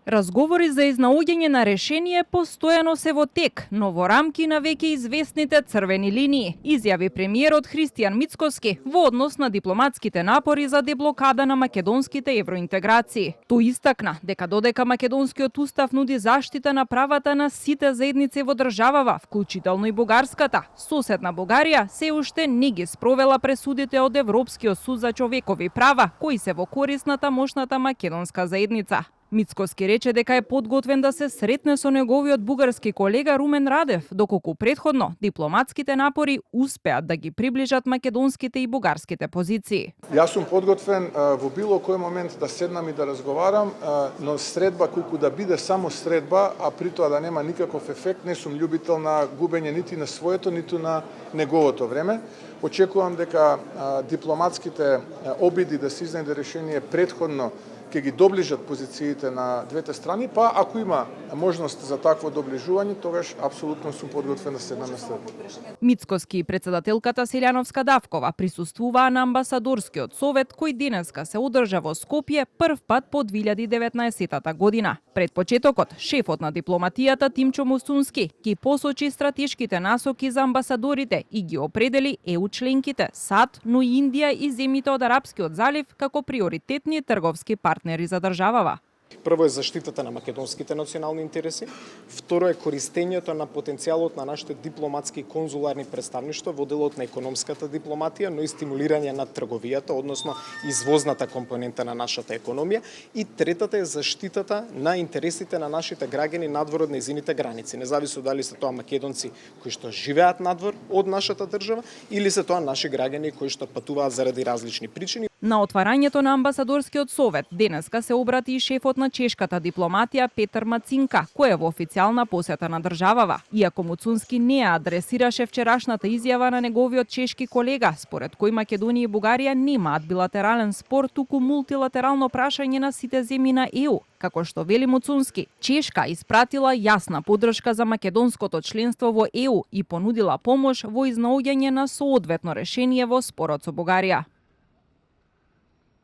Разговори за изнаоѓање на решение постојано се во тек, но во рамки на веќе известните црвени линии, изјави премиерот Христијан Мицкоски во однос на дипломатските напори за деблокада на македонските евроинтеграции. Тој истакна дека додека македонскиот устав нуди заштита на правата на сите заедници во државава, вклучително и бугарската, соседна Бугарија се уште не ги спровела пресудите од Европскиот суд за човекови права, кои се во корис на тамошната македонска заедница. Мицкоски рече дека е подготвен да се сретне со неговиот бугарски колега Румен Радев, доколку претходно дипломатските напори успеат да ги приближат македонските и бугарските позиции. Јас сум подготвен во било кој момент да седнам и да разговарам, но средба колку да биде само средба, а при тоа да нема никаков ефект, не сум љубител на губење нити на своето, ниту на неговото време. Очекувам дека дипломатските обиди да се изнајде решение претходно ќе ги доближат позициите на двете страни, па ако има можност за такво доближување, тогаш апсолутно сум подготвен да седнам на средба. Мицкоски и председателката Селјановска Давкова присуствуваа на амбасадорскиот совет кој денеска се одржа во Скопје прв пат по 2019 година. Пред почетокот, шефот на дипломатијата Тимчо Мусунски ги посочи стратешките насоки за амбасадорите и ги определи ЕУ членките, САД, но и Индија и земјите од Арапскиот залив како приоритетни трговски партнери за државава. Прво е заштитата на македонските национални интереси, второ е користењето на потенцијалот на нашите дипломатски и конзуларни представништва во делот на економската дипломатија, но и стимулирање на трговијата, односно извозната компонента на нашата економија, и третата е заштитата на интересите на нашите граѓани надвор од нејзините граници, независно дали се тоа македонци кои што живеат надвор од нашата држава или се тоа наши граѓани кои што патуваат заради различни причини. На отварањето на амбасадорскиот совет денеска се обрати и шефот на чешката дипломатија Петар Мацинка, кој е во официјална посета на државава. Иако Муцунски не адресираше вчерашната изјава на неговиот чешки колега, според кој Македонија и Бугарија немаат билатерален спор, туку мултилатерално прашање на сите земји на ЕУ. Како што вели Муцунски, Чешка испратила јасна поддршка за македонското членство во ЕУ и понудила помош во изнаоѓање на соодветно решение во спорот со Бугарија.